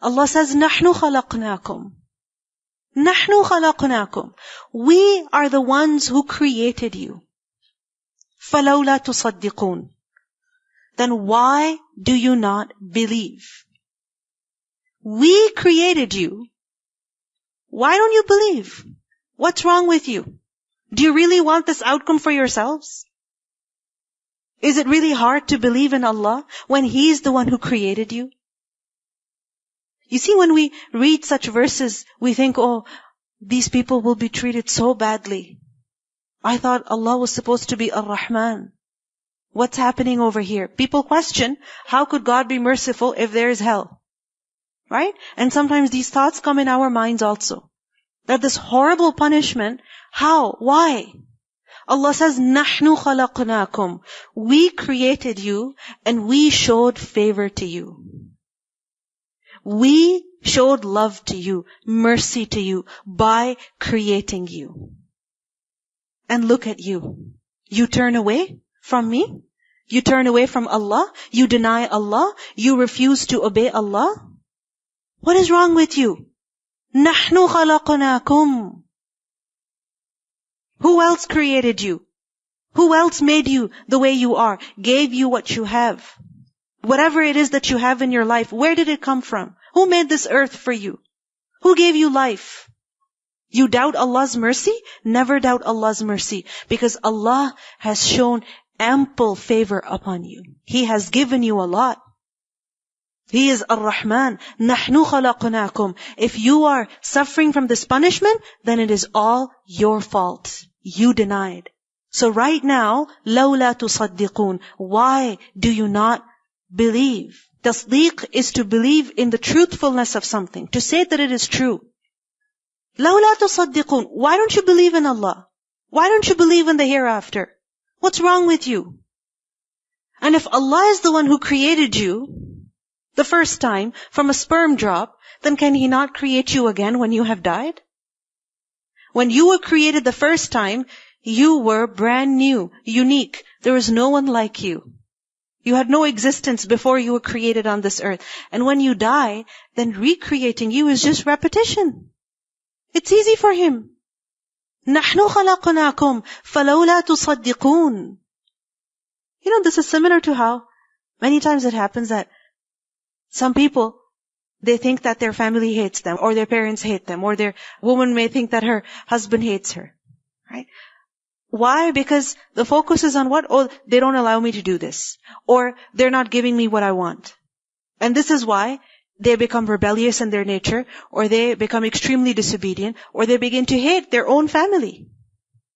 Allah says, نَحْنُ خَلَقْنَاكُمْ. نَحْنُ خَلَقْنَاكُمْ. We are the ones who created you. فَلَوْلَا تُصَدِّقُونَ. Then why do you not believe? We created you. Why don't you believe? What's wrong with you? Do you really want this outcome for yourselves? Is it really hard to believe in Allah when He's the one who created you? You see, when we read such verses, we think, oh, these people will be treated so badly. I thought Allah was supposed to be Ar-Rahman. What's happening over here? People question, how could God be merciful if there is hell? Right? And sometimes these thoughts come in our minds also. That this horrible punishment, how? Why? Allah says, نَحْنُ خَلَقْنَاكُمْ. We created you and we showed favor to you. We showed love to you, mercy to you by creating you. And look at you. You turn away from me? You turn away from Allah? You deny Allah? You refuse to obey Allah? What is wrong with you? نَحْنُ خَلَقْنَاكُمْ. Who else created you? Who else made you the way you are? Gave you what you have? Whatever it is that you have in your life, where did it come from? Who made this earth for you? Who gave you life? You doubt Allah's mercy? Never doubt Allah's mercy, because Allah has shown ample favor upon you. He has given you a lot. He is Ar-Rahman. نَحْنُ خَلَقْنَاكُمْ. If you are suffering from this punishment, then it is all your fault. You denied. So right now, لَوْلَا تُصَدِّقُونَ. Why do you not believe? Tasdeeq is to believe in the truthfulness of something, to say that it is true. لَوْلَا تُصَدِّقُونَ. Why don't you believe in Allah? Why don't you believe in the hereafter? What's wrong with you? And if Allah is the one who created you the first time from a sperm drop, then can He not create you again when you have died? When you were created the first time, you were brand new, unique. There was no one like you. You had no existence before you were created on this earth. And when you die, then recreating you is just repetition. It's easy for Him. نَحْنُ خَلَقْنَاكُمْ فَلَوْلَا تُصَدِّقُونَ. You know, this is similar to how many times it happens that some people, they think that their family hates them, or their parents hate them, or their woman may think that her husband hates her. Right? Why? Because the focus is on what? Oh, they don't allow me to do this. Or they're not giving me what I want. And this is why they become rebellious in their nature, or they become extremely disobedient, or they begin to hate their own family.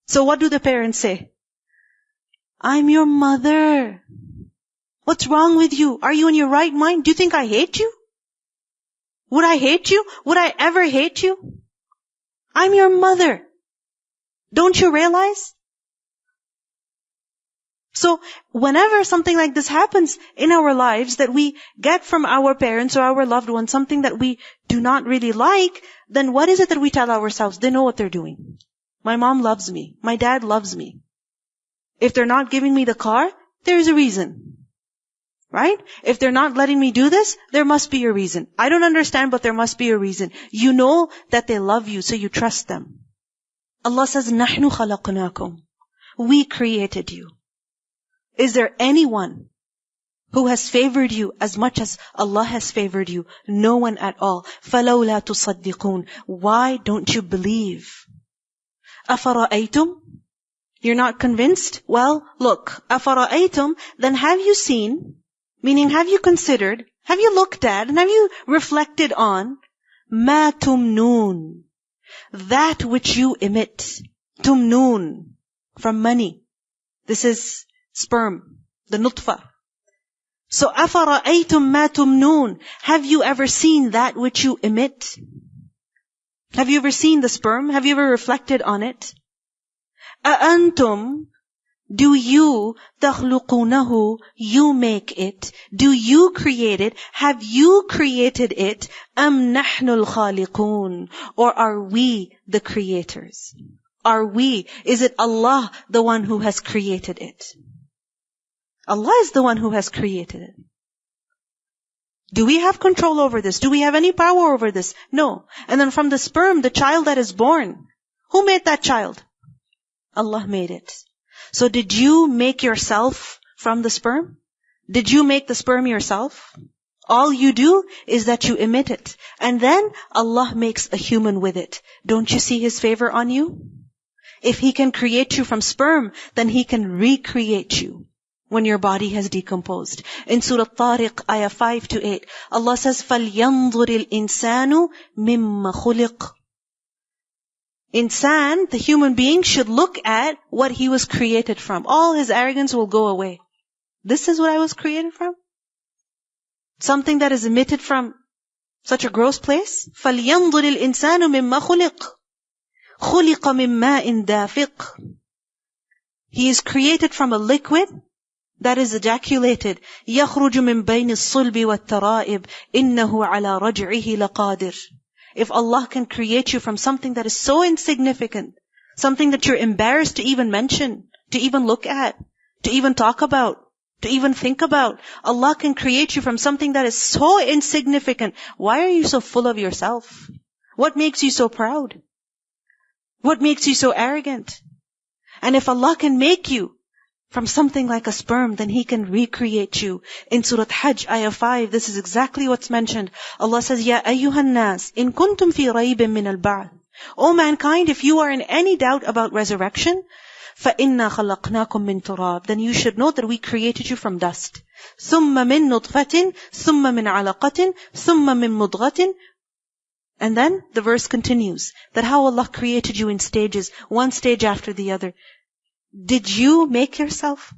So what do the parents say? I'm your mother. What's wrong with you? Are you in your right mind? Do you think I hate you? Would I hate you? Would I ever hate you? I'm your mother. Don't you realize? So whenever something like this happens in our lives, that we get from our parents or our loved ones something that we do not really like, then what is it that we tell ourselves? They know what they're doing. My mom loves me. My dad loves me. If they're not giving me the car, there's a reason. Right? If they're not letting me do this, there must be a reason. I don't understand, but there must be a reason. You know that they love you, so you trust them. Allah says, نَحْنُ خَلَقْنَاكُمْ. We created you. Is there anyone who has favored you as much as Allah has favored you? No one at all. فَلَوْلَا تُصَدِّقُونَ. Why don't you believe? أَفَرَأَيْتُمْ. You're not convinced? Well, look. أَفَرَأَيْتُمْ. Then have you seen, meaning have you considered, have you looked at, and have you reflected on مَا تُمْنُونَ. That which you emit. Tumnoon. From money. This is sperm, the nutfa. So, أَفَرَأَيْتُمْ مَا تُمْنُونَ. Have you ever seen that which you emit? Have you ever seen the sperm? Have you ever reflected on it? أَأَنْتُمْ. Do you, تَخْلُقُونَهُ. You make it. Do you create it? Have you created it? أَمْ نَحْنُ الْخَالِقُونَ. Or are we the creators? Are we? Is it Allah the one who has created it? Allah is the one who has created it. Do we have control over this? Do we have any power over this? No. And then from the sperm, the child that is born, who made that child? Allah made it. So did you make yourself from the sperm? Did you make the sperm yourself? All you do is that you emit it. And then Allah makes a human with it. Don't you see His favor on you? If He can create you from sperm, then He can recreate you when your body has decomposed. In Surah Tariq, ayah 5 to 8, Allah says, فَلْيَنْظُرِ الْإِنسَانُ مِمَّ خُلِقْ. Insan, the human being, should look at what he was created from. All his arrogance will go away. This is what I was created from? Something that is emitted from such a gross place? فَلْيَنْظُرِ الْإِنسَانُ مِمَّ خُلِقْ خُلِقَ مِن مَّاءٍ دَافِقٍ. He is created from a liquid that is ejaculated. يَخْرُجُ مِن بَيْنِ الصُّلْبِ وَالتَّرَائِبِ إِنَّهُ عَلَى رَجْعِهِ لَقَادِرٌ. If Allah can create you from something that is so insignificant, something that you're embarrassed to even mention, to even look at, to even talk about, to even think about, Allah can create you from something that is so insignificant. Why are you so full of yourself? What makes you so proud? What makes you so arrogant? And if Allah can make you from something like a sperm, then He can recreate you. In Surah Hajj, ayah 5, this is exactly what's mentioned. Allah says, Ya ayyuhan nas, in kuntum fi raybin min al-ba'th. O mankind, if you are in any doubt about resurrection, فَإِنَّا خَلَقْنَاكُم مِّن تُرَابٍ. Then you should know that we created you from dust. ثُمَّ مِن نُطْفَةٍ ثُمَّ مِنْ عَلَقَةٍ ثُمَّ مِن مُضْغَةٍ. And then the verse continues, that how Allah created you in stages, one stage after the other. Did you make yourself?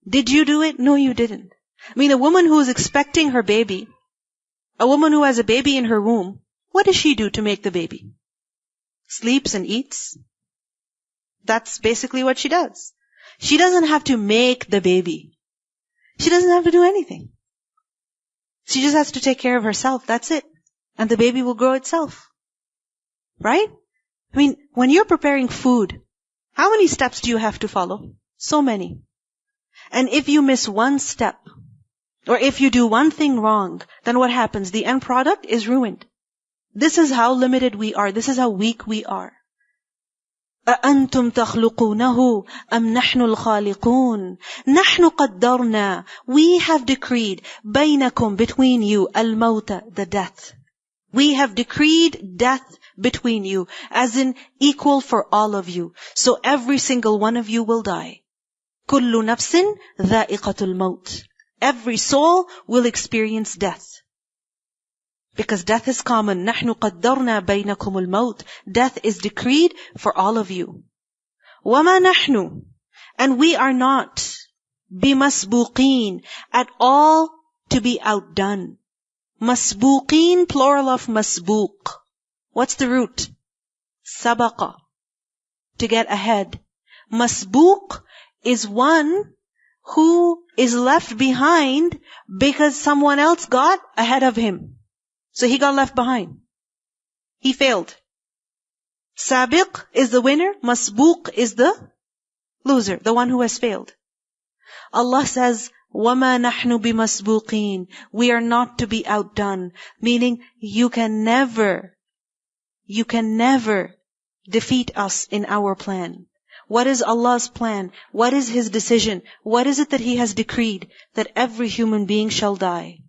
Did you do it? No, you didn't. I mean, a woman who is expecting her baby, a woman who has a baby in her womb, what does she do to make the baby? Sleeps and eats. That's basically what she does. She doesn't have to make the baby. She doesn't have to do anything. She just has to take care of herself. That's it. And the baby will grow itself. Right? I mean, when you're preparing food, how many steps do you have to follow? So many. And if you miss one step, or if you do one thing wrong, then what happens? The end product is ruined. This is how limited we are. This is how weak we are. أَأَنْتُمْ تَخْلُقُونَهُ أَمْ نَحْنُ الْخَالِقُونَ نَحْنُ قَدَّرْنَا. We have decreed بَيْنَكُمْ, between you, الْمَوْتَ, the death. We have decreed death between you, as in equal for all of you. So every single one of you will die. كُلُّ نَفْسٍ ذَائِقَةُ الْمَوْتِ. Every soul will experience death. Because death is common. نَحْنُ قَدَّرْنَا بَيْنَكُمُ الْمَوْتِ. Death is decreed for all of you. وَمَا نَحْنُ. And we are not بِمَسْبُوقِينَ, at all to be outdone. Masbuqeen, plural of masbuq. What's the root? Sabaqa, to get ahead. Masbuq is one who is left behind because someone else got ahead of him. So he got left behind. He failed. Sabiq is the winner. Masbuq is the loser, the one who has failed. Allah says, وَمَا نَحْنُ بِمَسْبُوقِينَ. We are not to be outdone. Meaning, you can never defeat us in our plan. What is Allah's plan? What is His decision? What is it that He has decreed? That every human being shall die.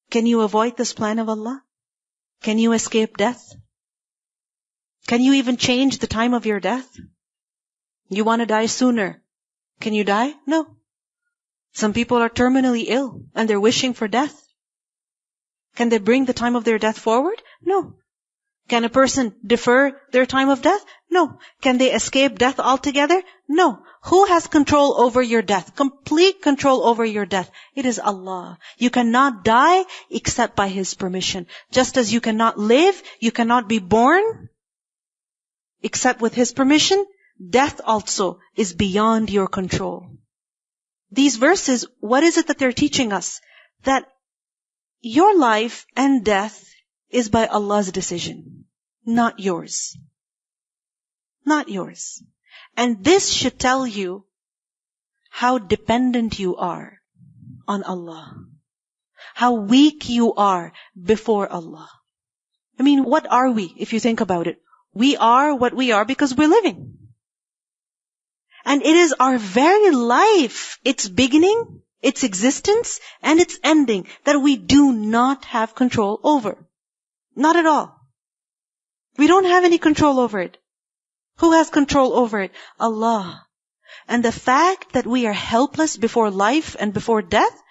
Can you avoid this plan of Allah? Can you escape death? Can you even change the time of your death? You want to die sooner. Can you die? No. Some people are terminally ill and they're wishing for death. Can they bring the time of their death forward? No. Can a person defer their time of death? No. Can they escape death altogether? No. Who has control over your death? Complete control over your death. It is Allah. You cannot die except by His permission. Just as you cannot live, you cannot be born except with His permission. Death also is beyond your control. These verses, what is it that they're teaching us? That your life and death is by Allah's decision, not yours. Not yours. And this should tell you how dependent you are on Allah. How weak you are before Allah. I mean, what are we, if you think about it? We are what we are because we're living. And it is our very life, its beginning, its existence, and its ending, that we do not have control over. Not at all. We don't have any control over it. Who has control over it? Allah. And the fact that we are helpless before life and before death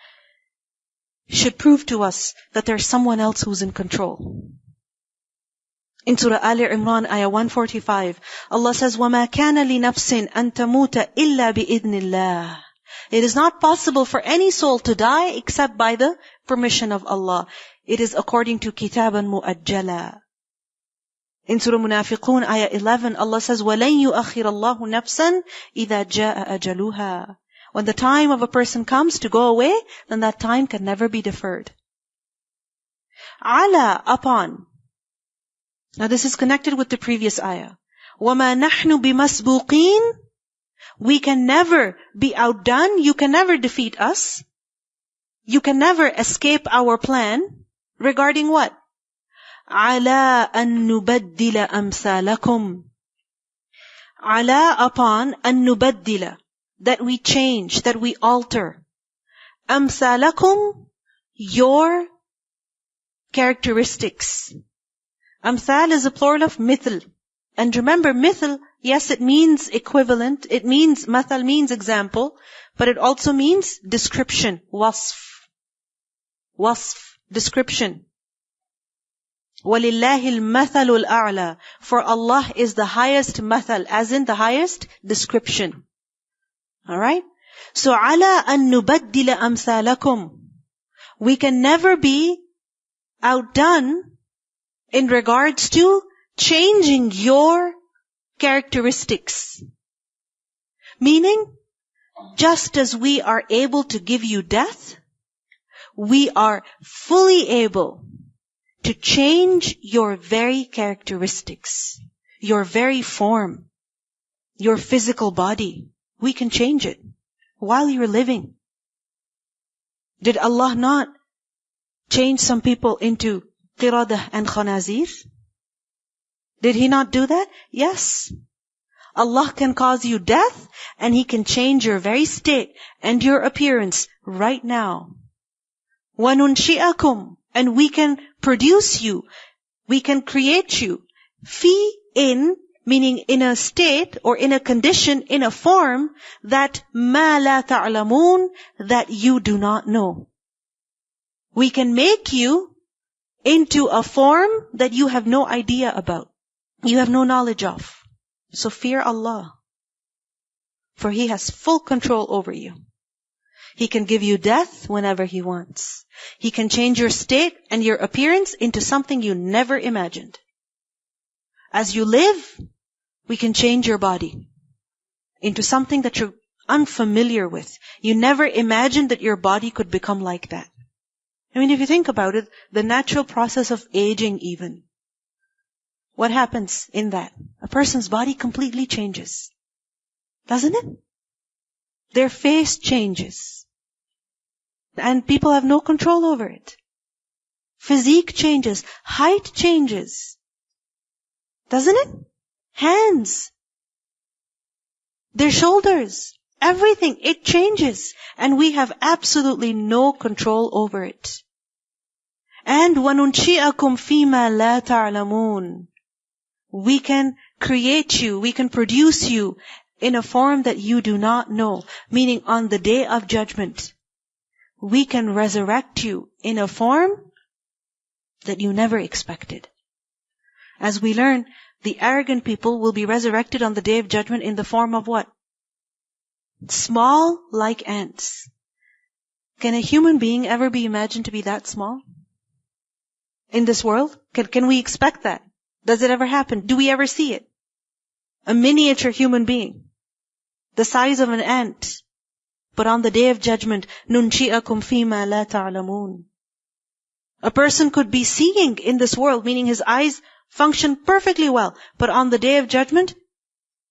should prove to us that there's someone else who's in control. In Surah Al-Imran, Ayah 145, Allah says, وَمَا كَانَ لِنَفْسٍ أَن تَمُوتَ إِلَّا بِإِذْنِ اللَّهِ. It is not possible for any soul to die except by the permission of Allah. It is according to كِتَابًا مُؤَجَّلًا. In Surah Munafiqun, Ayah 11, Allah says, وَلَن يُؤَخِّرَ اللَّهُ نَفْسًا إِذَا جَاءَ أَجَلُهَا. When the time of a person comes to go away, then that time can never be deferred. Ala, upon. Now this is connected with the previous ayah. وَمَا نَحْنُ بِمَسْبُوقِينَ. We can never be outdone. You can never defeat us. You can never escape our plan. Regarding what? عَلَىٰ أَن نُبَدِّلَ أَمْثَالَكُمْ. عَلَىٰ, upon, أَن نُبَدِّلَ, that we change, that we alter. أَمْثَالَكُمْ, your characteristics. Amthal is a plural of mithl. And remember, mithl, yes, it means equivalent. It means, mathal means example, but it also means description, wasf. Wasf, description. وَلِلَّهِ الْمَثَلُ الْأَعْلَى. For Allah is the highest mathal, as in the highest description. Alright? So, عَلَىٰ أَن نُبَدِّلَ أَمْثَالَكُمْ. We can never be outdone in regards to changing your characteristics. Meaning, just as we are able to give you death, we are fully able to change your very characteristics, your very form, your physical body. We can change it while you're living. Did Allah not change some people into qiradah and khanazir? Did He not do that? Yes. Allah can cause you death, and He can change your very state and your appearance right now. وَنُنْشِئَكُمْ. And we can produce you. We can create you. Fi, in, meaning in a state or in a condition, in a form that مَا لَا تَعْلَمُونَ, that you do not know. We can make you into a form that you have no idea about. You have no knowledge of. So fear Allah. For He has full control over you. He can give you death whenever He wants. He can change your state and your appearance into something you never imagined. As you live, we can change your body into something that you're unfamiliar with. You never imagined that your body could become like that. I mean, if you think about it, the natural process of aging even. What happens in that? A person's body completely changes. Doesn't it? Their face changes. And people have no control over it. Physique changes. Height changes. Doesn't it? Hands. Their shoulders. Everything. It changes. And we have absolutely no control over it. And وَنُنْشِئَكُمْ فِي مَا لَا تَعْلَمُونَ. We can create you. We can produce you in a form that you do not know. Meaning on the day of judgment, we can resurrect you in a form that you never expected. As we learn, the arrogant people will be resurrected on the day of judgment in the form of what? Small like ants. Can a human being ever be imagined to be that small? In this world? Can we expect that? Does it ever happen? Do we ever see it? A miniature human being, the size of an ant. But on the day of judgment, نُنْشِئَكُمْ فِي مَا لَا تَعْلَمُونَ. A person could be seeing in this world, meaning his eyes function perfectly well. But on the day of judgment,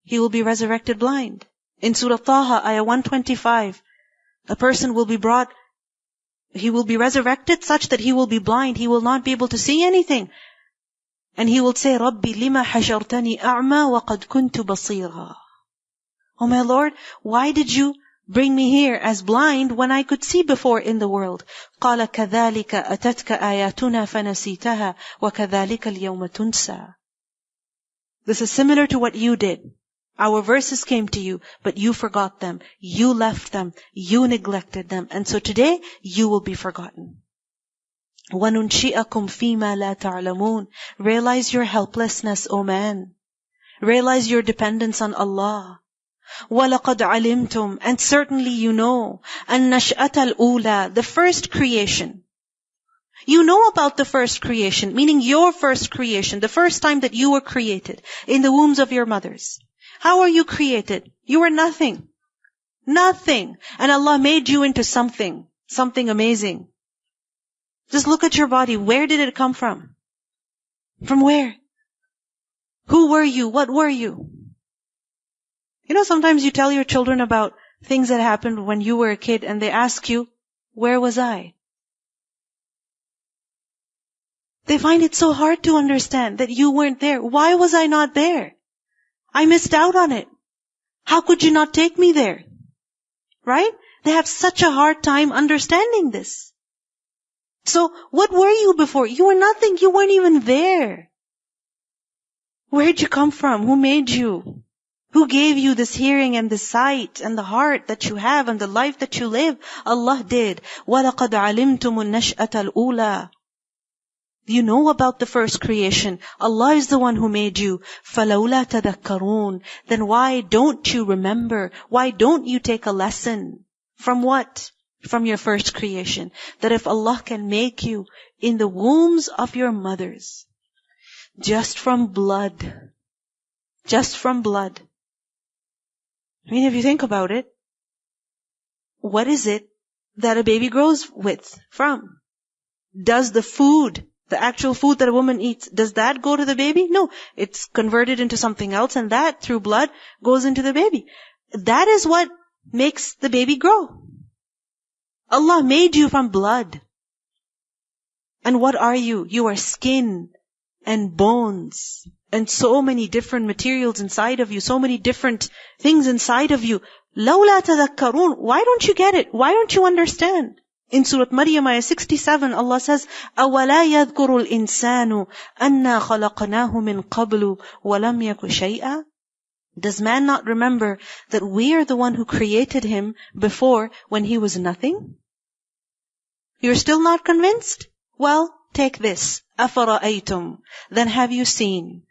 he will be resurrected blind. In Surah Taha, Ayah 125, a person will be brought He will be resurrected such that he will be blind. He will not be able to see anything. And he will say, Rabbi lima hashartani a'ma wa qad kuntu basira. Oh my Lord, why did you bring me here as blind when I could see before in the world? قَالَ كَذَلِكَ أَتَتْكَ آيَاتُنَا فَنَسِيتَهَا وَكَذَلِكَ الْيَوْمَ تُنْسَى. This is similar to what you did. Our verses came to you, but you forgot them. You left them. You neglected them. And so today, you will be forgotten. وَنُنْشِئَكُمْ فِي مَا لَا تَعْلَمُونَ. Realize your helplessness, O man. Realize your dependence on Allah. وَلَقَدْ عَلِمْتُمْ. And certainly you know, النَّشْأَةَ الْأُولَى, the first creation. You know about the first creation, meaning your first creation, the first time that you were created in the wombs of your mothers. How are you created? You were nothing. Nothing. And Allah made you into something amazing. Just look at your body. Where did it come from? From where? Who were you? What were you? You know, sometimes you tell your children about things that happened when you were a kid and they ask you, where was I? They find it so hard to understand that you weren't there. Why was I not there? I missed out on it. How could you not take me there? Right? They have such a hard time understanding this. So, what were you before? You were nothing. You weren't even there. Where did you come from? Who made you? Who gave you this hearing and this sight and the heart that you have and the life that you live? Allah did. وَلَقَدْ عَلِمْتُمُ النَّشْأَةَ الْأُولَى. You know about the first creation. Allah is the one who made you. فَلَوْلَا تَذَكَّرُونَ. Then why don't you remember? Why don't you take a lesson? From what? From your first creation. That if Allah can make you in the wombs of your mothers, just from blood. Just from blood. I mean, if you think about it, what is it that a baby grows from? Does the food, the actual food that a woman eats, does that go to the baby? No. It's converted into something else, and that, through blood, goes into the baby. That is what makes the baby grow. Allah made you from blood. And what are you? You are skin and bones and so many different materials inside of you, so many different things inside of you. لَوْلَا تَذَكَّرُونَ. Why don't you get it? Why don't you understand? In Surah Maryam, Ayat 67, Allah says, أَوَلَا يَذْكُرُ الْإِنسَانُ أَنَّا خَلَقْنَاهُ مِنْ قَبْلُ وَلَمْ يَكُ شَيْئًا. Does man not remember that we are the one who created him before when he was nothing? You're still not convinced? Well, take this. أَفَرَأَيْتُمْ. Then have you seen?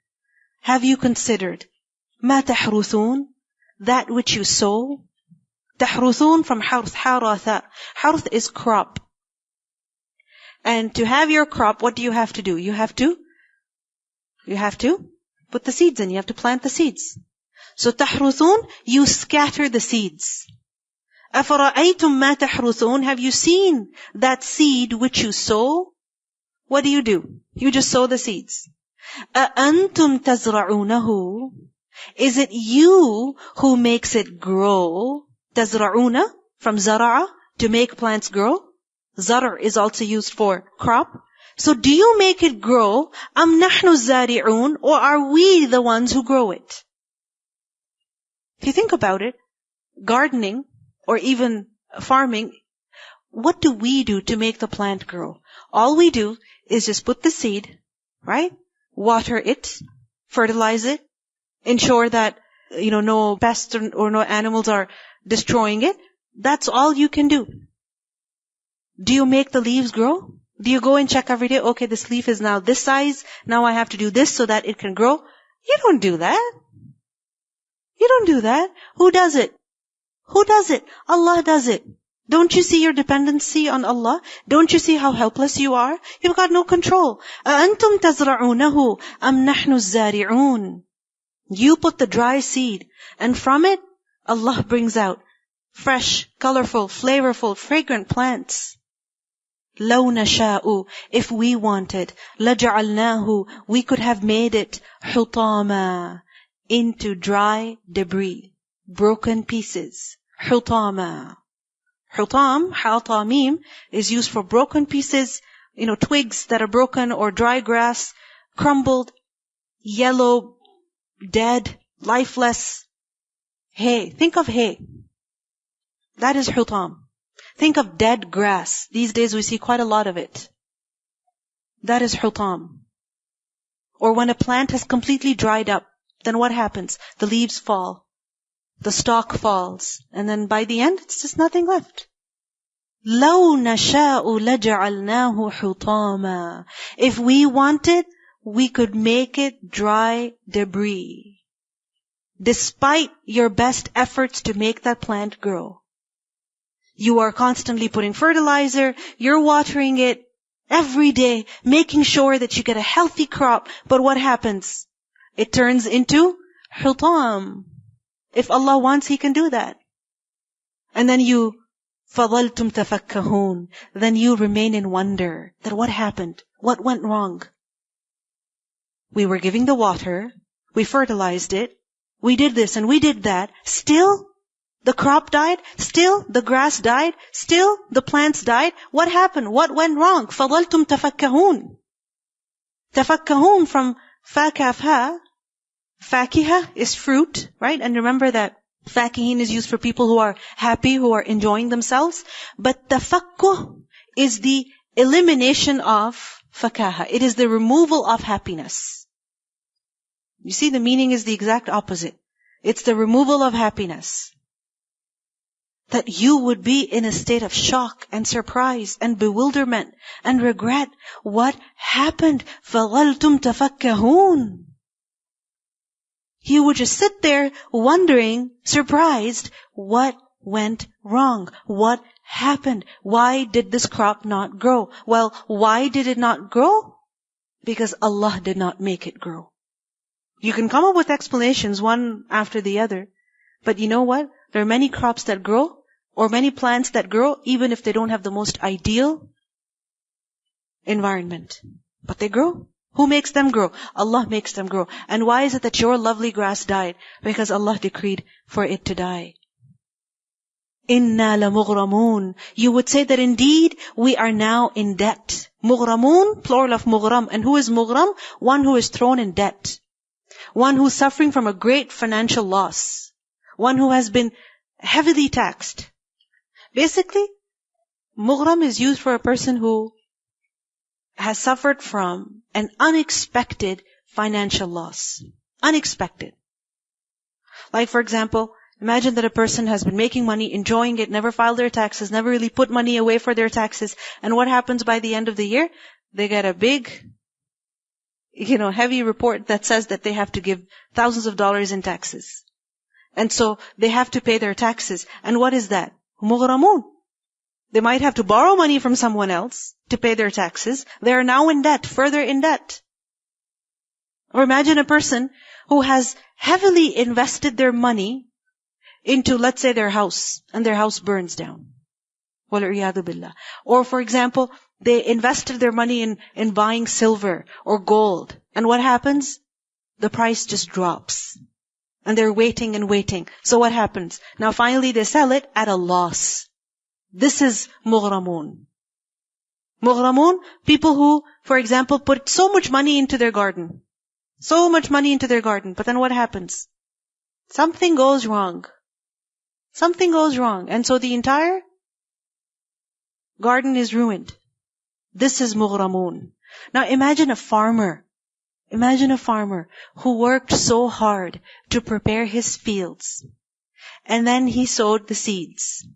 Have you considered? مَا تَحْرُثُونَ. That which you sow. تحرثون from حرث, حرث. حرث is crop. And to have your crop, what do you have to do? You have to put the seeds in. You have to plant the seeds. So تحرثون, you scatter the seeds. أَفَرَأَيْتُمْ مَا تَحْرُثُونَ. Have you seen that seed which you sow? What do? You just sow the seeds. أَأَنْتُمْ تَزْرَعُونَهُ. Is it you who makes it grow? تَزْرَعُونَ from zara'a, to make plants grow. Zar' is also used for crop. So do you make it grow? أَمْ نَحْنُ الزَّارِعُونَ. Or are we the ones who grow it? If you think about it, gardening or even farming, what do we do to make the plant grow? All we do is just put the seed, right? Water it, fertilize it, ensure that, no pests or no animals are destroying it. That's all you can do. Do you make the leaves grow? Do you go and check every day, okay, this leaf is now this size, now I have to do this so that it can grow? You don't do that. You don't do that. Who does it? Who does it? Allah does it. Don't you see your dependency on Allah? Don't you see how helpless you are? You've got no control. أَأَنْتُمْ تَزْرَعُونَهُ أَمْ نَحْنُ الزَّارِعُونَ. You put the dry seed, and from it, Allah brings out fresh, colorful, flavorful, fragrant plants. لَوْ نَشَاءُ. If we wanted, لَجَعَلْنَاهُ. We could have made it حُطَامًا. Into dry debris, broken pieces. حُطَامًا. Hutam, ha-ta-mim, is used for broken pieces, twigs that are broken, or dry grass, crumbled, yellow, dead, lifeless. Hay. Think of hay. That is hutam. Think of dead grass. These days we see quite a lot of it. That is hutam. Or when a plant has completely dried up, then what happens? The leaves fall. The stalk falls. And then by the end, it's just nothing left. لَوْ نَشَاءُ لَجَعَلْنَاهُ حُطَامًا. If we wanted, we could make it dry debris. Despite your best efforts to make that plant grow. You are constantly putting fertilizer, you're watering it every day, making sure that you get a healthy crop. But what happens? It turns into hutam. If Allah wants, He can do that. And then you, فَظَلْتُمْ تَفَكَّهُونَ. Then you remain in wonder that what happened? What went wrong? We were giving the water, we fertilized it, we did this and we did that. Still, the crop died. Still, the grass died. Still, the plants died. What happened? What went wrong? فَظَلْتُمْ تَفَكَّهُونَ. Tafakkahun from fa-kaf-ha. Fakiha is fruit, right? And remember that fakihin is used for people who are happy, who are enjoying themselves. But tafakkuh is the elimination of fakaha. It is the removal of happiness. You see, the meaning is the exact opposite. It's the removal of happiness. That you would be in a state of shock and surprise and bewilderment and regret. What happened? فَظَلْتُمْ تَفَكَّهُونَ. You would just sit there wondering, surprised, what went wrong? What happened? Why did this crop not grow? Well, why did it not grow? Because Allah did not make it grow. You can come up with explanations one after the other. But you know what? There are many crops that grow, or many plants that grow, even if they don't have the most ideal environment. But they grow. Who makes them grow? Allah makes them grow. And why is it that your lovely grass died? Because Allah decreed for it to die. Inna lamughramun. You would say that indeed we are now in debt. Mughramun, plural of mughram. And who is mughram? One who is thrown in debt. One who's suffering from a great financial loss. One who has been heavily taxed. Basically, mughram is used for a person who has suffered from an unexpected financial loss. Unexpected. Like for example, imagine that a person has been making money, enjoying it, never filed their taxes, never really put money away for their taxes. And what happens by the end of the year? They get a big, heavy report that says that they have to give thousands of dollars in taxes. And so they have to pay their taxes. And what is that? Mughramun. They might have to borrow money from someone else to pay their taxes. They are now in debt, further in debt. Or imagine a person who has heavily invested their money into, let's say, their house, and their house burns down. وَالْعِيَاذُ بِاللَّهِ. Or for example, they invested their money in buying silver or gold. And what happens? The price just drops. And they're waiting and waiting. So what happens? Now finally they sell it at a loss. This is mughramun. Mughramun, people who, for example, put so much money into their garden. So much money into their garden. But then what happens? Something goes wrong. Something goes wrong. And so the entire garden is ruined. This is mughramun. Now imagine a farmer. Imagine a farmer who worked so hard to prepare his fields. And then he sowed the seeds.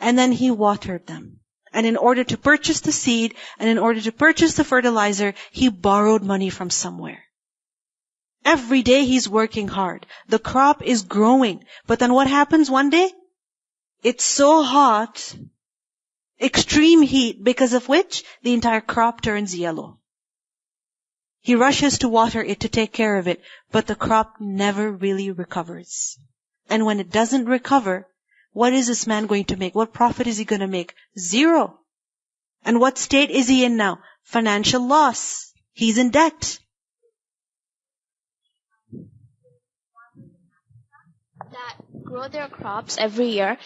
And then he watered them. And in order to purchase the seed, and in order to purchase the fertilizer, he borrowed money from somewhere. Every day he's working hard. The crop is growing. But then what happens one day? It's so hot, extreme heat, because of which the entire crop turns yellow. He rushes to water it to take care of it, but the crop never really recovers. And when it doesn't recover, what is this man going to make? What profit is he going to make? Zero. And what state is he in now? Financial loss. He's in debt. That grow their crops every year,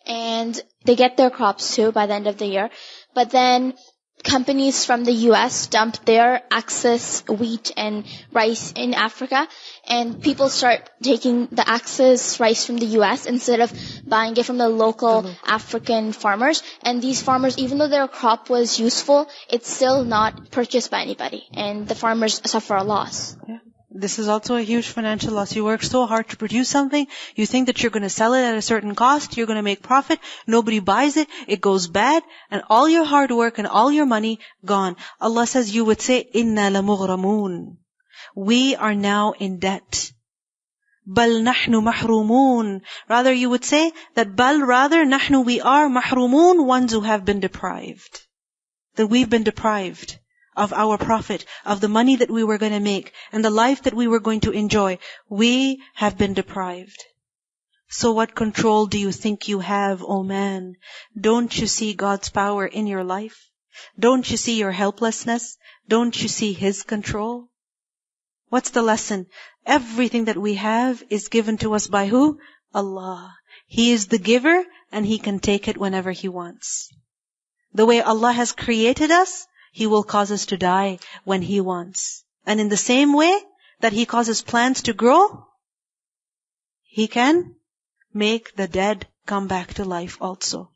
and they get their crops too by the end of the year. But then companies from the US dump their excess wheat and rice in Africa, and people start taking the excess rice from the US instead of buying it from the local African farmers. And these farmers, even though their crop was useful, it's still not purchased by anybody, and the farmers suffer a loss. Yeah. This is also a huge financial loss. You work so hard to produce something, you think that you're going to sell it at a certain cost, you're going to make profit, nobody buys it, it goes bad, and all your hard work and all your money gone. Allah says, you would say, إِنَّا لَمُغْرَمُونَ. We are now in debt. بَلْ نَحْنُ مَحْرُومُونَ. Rather, you would say that rather, نَحْنُ, we are مَحْرُومُونَ, ones who have been deprived. That we've been deprived of our profit, of the money that we were going to make, and the life that we were going to enjoy. We have been deprived. So what control do you think you have, O man? Don't you see God's power in your life? Don't you see your helplessness? Don't you see His control? What's the lesson? Everything that we have is given to us by who? Allah. He is the giver, and He can take it whenever He wants. The way Allah has created us, He will cause us to die when He wants. And in the same way that He causes plants to grow, He can make the dead come back to life also.